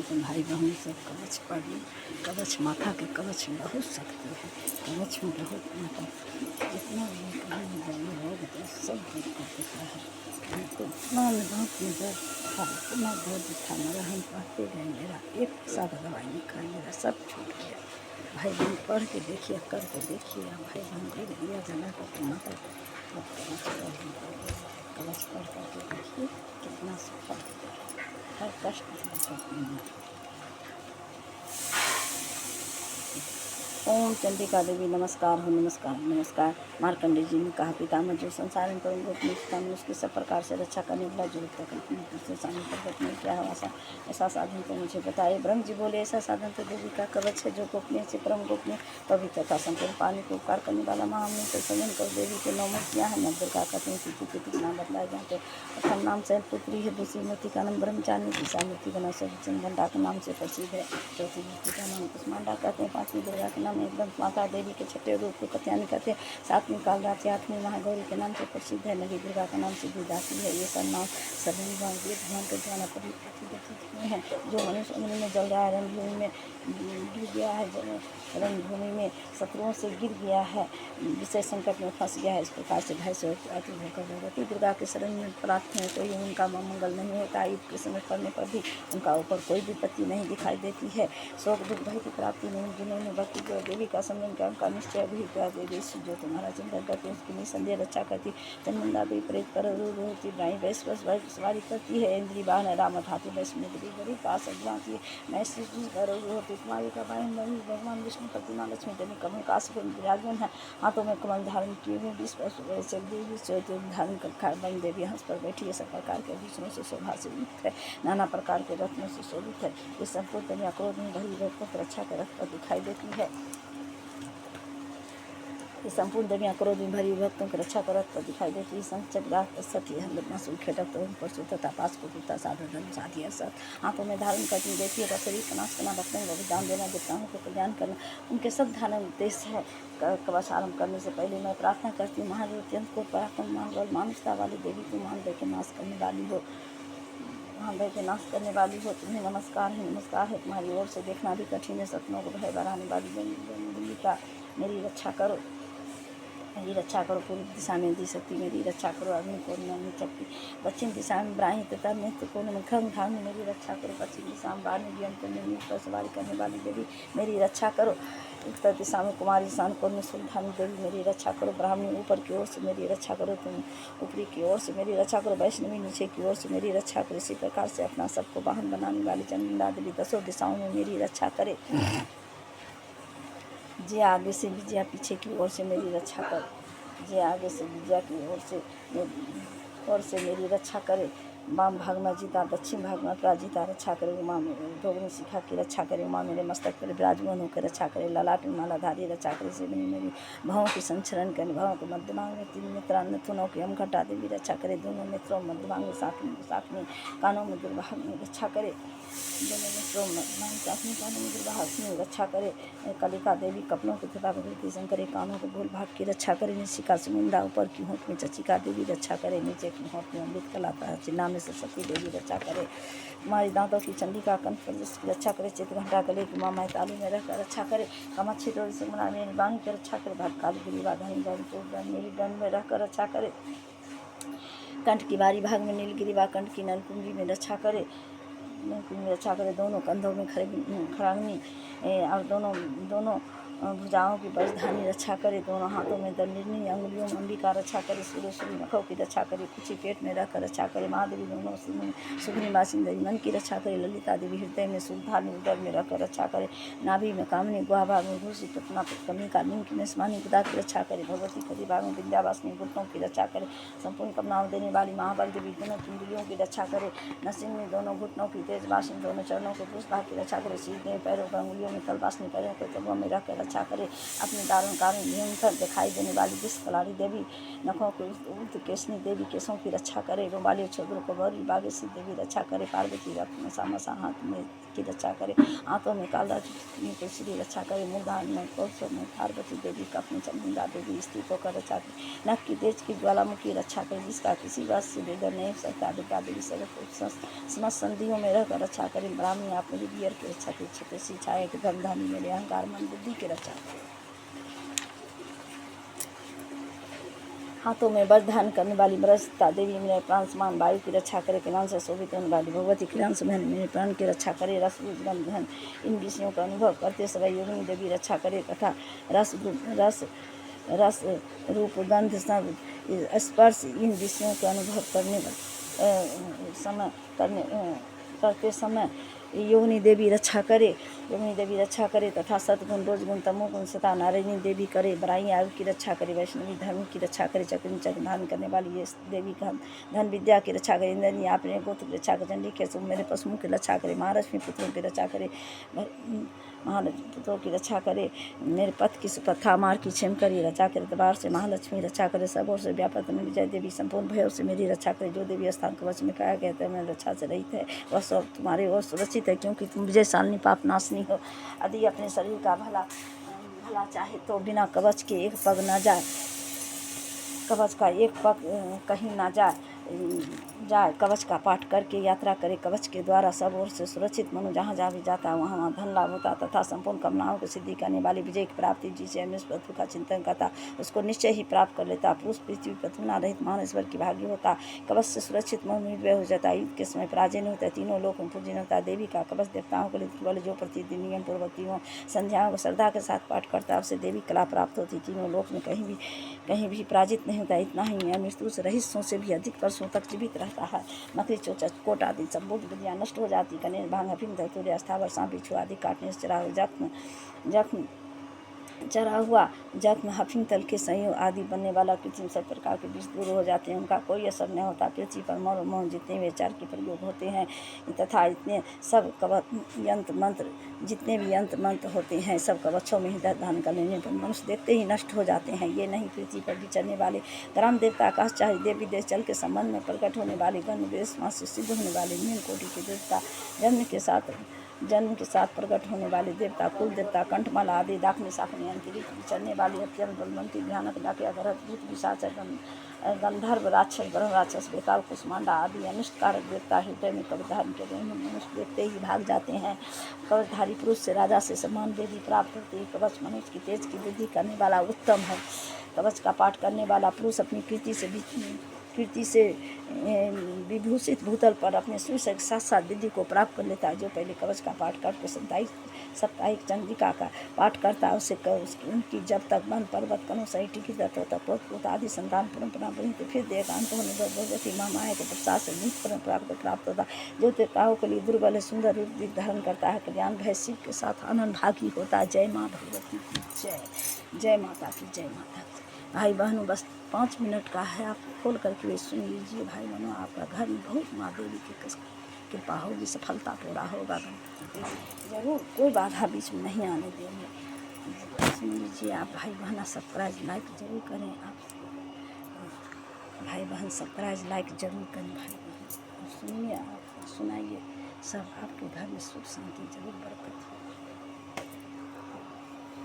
तो भाई बहन सब कवच पढ़िए। कवच माता के कवच में बहुत शक्ति है। कवच में बहुत मतलब जितना भी कहीं बड़ी रोग है सब दूर कर देता है। हमको इतना दांत में दर्द था, इतना दर्द था, मगर हम पढ़ते गए, मेरा एक पैसा का दवाई नहीं खाई, मेरा सब छूट गया। भाई बहन पढ़ के देखिए, करके देखिए। भाई बहन दे दिया जला करके माता अब कवच पढ़ करके देखिए कितना सफल होता है। हर कष्ट में ओम चंडिका देवी नमस्कार हो, नमस्कार नमस्कार। मार्कंडे जी ने कहा, पितामह जो संसार में करूँगा अपनी पिता में उसकी सब प्रकार से रक्षा करने वाला जरूर तक दूसरे सामने प्रकट में क्या है ऐसा साधन तो मुझे बताए। ब्रह्म जी बोले, ऐसा साधन तो देवी का कवच है जो गोपनीय से परम गोपनीय पवित्र तथा संपूर्ण पानी को उपकार करने वाला महामनी से सजन कर देवी के नौ मूर्तियाँ हैं। नब्बे का कहते हैं तिथि के नाम बदलाए जाते हैं। प्रथम नाम से पुत्री है, दूसरी मूर्ति का नाम ब्रह्मचारिणी, तीसरा मूर्ति का नाम चंदनडा के नाम से प्रसिद्ध है, चौथी मूर्ति का नाम कुष्मांडा कहते हैं, पांचवी दुर्गा के नाम एकदम माता देवी के छठे रूप को कत्यानी कहते हैं, सातवीं कालरात्रि, आठवीं महागौरी के नाम से प्रसिद्ध है, नवी दुर्गा का नाम सिद्धिदात्री है। ये सब नाम सभी भगवान के द्वारा प्रतिष्ठित हुए हैं। जो मनुष्य अग्नि में जल रहा है, रणभूमि में गिर गया है, रणभूमि में शत्रुओं से गिर गया है, विषय संकट में फंस गया है, इस प्रकार से भय से अति होकर भगवती दुर्गा के शरण में प्राप्त है, कोई उनका मंगल नहीं होता। युद्ध के समय पड़ने पर भी उनका ऊपर कोई विपत्ति नहीं दिखाई देती है। शोक दुख भय की प्राप्ति नहीं। जिन्होंने भक्ति को देवी का समझन किया उनका निश्चय भी किया। देवी जो तुम्हारा चिंतन करते हैं उसकी निसंदेह रक्षा करती। चंदनदा भी प्रेत कर होती, ब्राही वैश्व सवारी करती है, इंद्री वाहन रामत हाथी वैष्णो देवी बड़ी पास अज्ञाती है। मैं सृष्टि कर होती, कुमारी का वाहन भगवान विष्णु प्रतिमा लक्ष्मी देवी कमल काश विराजमान है, हाथों में कमल धारण किए हुए विश्व देवी धारण कर बन देवी हंस पर बैठी है, सब प्रकार के भूषणों से शोभा से युक्त है, नाना प्रकार के रत्नों से शोभित है। ये संपूर्ण या क्रोध में भरी रत्नों रक्षा के रथ पर दिखाई देती है। ये संपूर्ण देवियाँ क्रोध में भरी भक्तों की रक्षा करत पर दिखाई देती है। संचक सत्य मसूल खेटक तो परसु तथा पास को कुत्ता साधु धर्म साधी है सत हाथों में धारण करती देती है। शरीर का नाश करना, भक्तों को विधान देना, देवताओं को कल्याण करना उनके सब धारण उद्देश्य है। कवच आरम्भ करने से पहले मैं प्रार्थना करती हूँ, महादेव अत्यंत को पराक्रम मान मानुषता वाली देवी तू महादेव के नाश करने वाली हो, महादेव के नाश करने वाली हो, तुम्हें नमस्कार है। तुम्हारी ओर से देखना भी कठिन है, सपनों को भय बढ़ाने वाली का मेरी रक्षा करो, मेरी रक्षा करो। पूर्व दिशा में दी शक्ति मेरी रक्षा करो, अग्नि कोण में शक्ति, दक्षिण दिशा में ब्राही तथा नृत्य कोण में खंग धाम मेरी रक्षा करो। पश्चिम दिशा में बारहवीं व्यंत में नील पर सवारी करने वाली देवी मेरी रक्षा करो। उत्तर दिशा में कुमारी शान कोण में सुल्तानी देवी मेरी रक्षा करो। ब्राह्मणी ऊपर की ओर से मेरी रक्षा करो, तुम ऊपरी की ओर से मेरी रक्षा करो। वैष्णवी नीचे की ओर से मेरी रक्षा करो। इसी प्रकार से अपना सबको वाहन बनाने वाली चंडा देवी दसों दिशाओं में मेरी रक्षा करे। जे आगे से विजया पीछे की ओर से मेरी रक्षा कर, जे आगे से विजया की ओर से मेरी रक्षा करे। वाम भाग में जीता, दक्षिण भाग में अपराजिता रक्षा करे। उमा रोगनी शिखा की रक्षा करे। उमा मेरे मस्तक पर विराजमान होकर रक्षा करे। ललाट में मालाधारी रक्षा करे। से मेरी भावों की संचरण करे। भावों के मध्यमांग में तीन नेत्रा नथुनों की घटा देवी रक्षा करे। दोनों नेत्रों मध्यमांग में साकनी कानों में दुर्वाहक में रक्षा करे। दोनों नेत्रों मध्यमांग साकनी कानों में दुर्वाहक में रक्षा करे। कलिका देवी कपड़ों की तथा भगवती शंकर कानों के भूल भाग की रक्षा करे। निशिका सुमिंदा ऊपर की होंठ में चचिका देवी रक्षा करे। नीचे की होंठ में अमृत कला चिन्ना में सरस्वती देवी रक्षा करे। हमारी दांतों की चंडिका कंठ पर जिसकी रक्षा करे। चित घंटा गले की माँ तालु में रहकर रक्षा करे। कामाक्षी डोरी से मना मेरी बाणी की रक्षा करे। भटकाली गिरीवा धनी मेरी दंड में रहकर रक्षा करे। कंठ की बारी भाग में नीलगिरीवा कंठ की नलकुंजी में रक्षा करे। रक्षा करे। दोनों कंधों में खड़ांगनी और दोनों भुजाओं की बजधानी रक्षा करे। दोनों हाथों में दंडिनी, अंगुलियों में अंबिका रक्षा करे। सूर्य नखों की रक्षा करे। कुची पेट में रहकर रक्षा करे। महादेवी दोनों सुग्नी बासिंदरी मन की रक्षा करे। ललिता देवी हृदय में सुधानी उदर में रहकर रक्षा करे। नाभि में कामनी, गुहा में घुसी, पटना कनिका लिंग में स्मानी गुदा की रक्षा करे। भगवती कदिभाग में विद्यावासिनी घुटनों की रक्षा करे। संपूर्ण कमनाओं देने वाली महाबल देवी दोनों कुंडलियों की रक्षा करे। नसिंह में दोनों घुटनों की, तेज वासिनी दोनों चरणों को पुष्पा की रक्षा करे। शीश में पैरों पर अंगुलियों में, तलवासनी पैरों को तलवा में रखकर रक्षा करे। अपनी दारुण कारुण निरंतर दिखाई देने वाली विष कलाड़ी देवी, नखों की उक्त केशनी देवी केशों की रक्षा करे। रोमाली छोदरों को गौरी बागेश्वरी देवी रक्षा करे। पार्वती रथ में सामसा हाथ में की रक्षा करे। हाथों में कालराज की श्री रक्षा करे। मूलधार में कौशल में पार्वती देवी का अपनी चमुंडा देवी स्त्री को कर रक्षा करे। नख की तेज की ज्वालामुखी रक्षा करे। जिसका किसी बात से वेदन नहीं हो सकता। दुर्गा देवी समस्त संधियों में रहकर रक्षा करे। ब्राह्मणी आप मेरी बियर की रक्षा की छत्तीसी छाया के धन धानी मेरे अहंकार मन बुद्धि की रक्षा करे। हाथों में वज्र धारण करने वाली बृहस्पति देवी मेरे प्राण समान वायु की रक्षा करे। किरण से शोभित होने वाली भगवती किरण से मेरे प्राण की रक्षा करे। रस गंध धन इन विषयों का अनुभव करते समय योगिनी देवी रक्षा करे तथा रस रूप गंध सब स्पर्श इन विषयों का अनुभव करते समय योगिनी देवी रक्षा करे। योगिनी देवी रक्षा करे तथा सतगुण रोजगुण तमोगुण सता नारायणी देवी करे। बराई आयु की रक्षा करे। वैष्णवी धर्म की रक्षा करे। चक्र चक्र धारण करने वाली ये देवी का धन विद्या की रक्षा करे। इंद्रनी आपने गोत्र की रक्षा करे। चंडी के मेरे पशुओं की रक्षा करे। महालक्ष्मी पुत्रों की रक्षा करे। महालक्ष्मी पुत्रों की रक्षा करे। मेरे पथ की सुपथा मार की क्षेम करी रक्षा करे। दरबार से महालक्ष्मी रक्षा करे। सब ओर से व्यापक में विजय देवी संपूर्ण भयों से मेरी रक्षा करे। जो देवी स्थान कवच में कहा गया है मैं रक्षा से रहित है वह सब तुम्हारे ओर सुरक्षित है, क्योंकि तुम विजयशालिनी पाप नाशनी हो। यदि अपने शरीर का भला चाहे तो बिना कवच के एक पग न जाए, कवच का एक पग कहीं ना जाए। कवच का पाठ करके यात्रा करे। कवच के द्वारा सब ओर से सुरक्षित मनु जहाँ जहाँ भी जाता वहाँ धन लाभ होता तथा संपूर्ण कामनाओं की सिद्धि करने वाली विजय की प्राप्ति जिसे अमृत का चिंतन करता उसको निश्चय ही प्राप्त कर लेता। पुरुष पृथ्वी पर तुलना रहित महान ईश्वर की भागी होता। कवच से सुरक्षित मनु निर्भय हो जाता। युद्ध के समय पराजय नहीं होता। तीनों लोक में पूजन होता। देवी का कवच देवताओं के लिए जो प्रतिदिन नियम पूर्वक तीनों संध्याओं को श्रद्धा के साथ पाठ करता उसे देवी कला प्राप्त होती। तीनों लोक में कहीं भी पराजित नहीं होता। इतना ही यह मृत्यु से रहित से भी अधिक वर्षों तक जीवित रहता है। मकड़ी चोचा कोट आदि संबुद्ध विद्या नष्ट हो जाती। कनेर भांग अफीम धतूरे अस्थावर सांप बिच्छू आदि काटने से चरा हुआ जख्म हफीम तल के संयोग आदि बनने वाला कृत्रिम सब प्रकार के विष दूर हो जाते हैं। उनका कोई असर नहीं होता। पृथ्वी पर मौर मोह जितने भी आचार के प्रयोग होते हैं तथा इतने सब जितने भी यंत्र मंत्र होते हैं सब कवचों में ही धारण कर लेने पर मनुष्य देखते ही नष्ट हो जाते हैं। ये नहीं पृथ्वी पर विचरने वाले ग्राम देवता आकाश चाहे देव विदेश जल के संबंध में प्रकट होने वाले गण वेश से सिद्ध होने वाले नील कोटि के देवता जन्म के साथ प्रकट होने वाले देवता कुल देवता कंठमाला आदि दाखनी साखनी अंतरिक्ष विचरने वाली अत्यंत बलवंती भयानक डाकिया गरज भूत विशाच गंधर्व राक्षस ब्रह्म राक्षस बेताल कुष्मांडा आदि अनिष्टकारक देवता हृदय में कवच धारण के मनुष्य देखते ही भाग जाते हैं। कवचधारी पुरुष से राजा से सम्मान देवी प्राप्त होती है। कवच मनुष्य की तेज की वृद्धि करने वाला उत्तम है। कवच का पाठ करने वाला पुरुष अपनी कीर्ति से विभूषित भूतल पर अपने सूर्य के साथ साथ विधि को प्राप्त कर लेता है। जो पहले कवच का पाठ करके साप्ताहिक चंद्रिका का पाठ करता है उसे उनकी जब तक वन पर्वत कनो सही टिकी रहता तब पोत आदि संतान परंपरा बनी तो फिर देहांत होने पर भगवती माया के प्रसाद से मुक्त परंपरा को प्राप्त होता। जो देवताओं के लिए दुर्बल है सुंदर रूप धारण करता है। कल्याण भय शिव के साथ आनंद भागी होता है। जय माँ भगवती की जय। जय माता की जय माता की। भाई बहनों बस 5 मिनट का है, आप खोल करके सुन लीजिए। भाई बहनों आपका घर में बहुत माँ देवी की कृपा होगी, सफलता पूरा होगा। जरूर कोई बाधा बीच में नहीं आने देंगे। सुन लीजिए आप भाई बहन, सब्सक्राइब लाइक जरूर करें। आप भाई बहन सब्सक्राइब लाइक जरूर करें। भाई बहन सुनिए, आप सुनाइए, सब आपके घर में सुख शांति जरूर बरकत हो।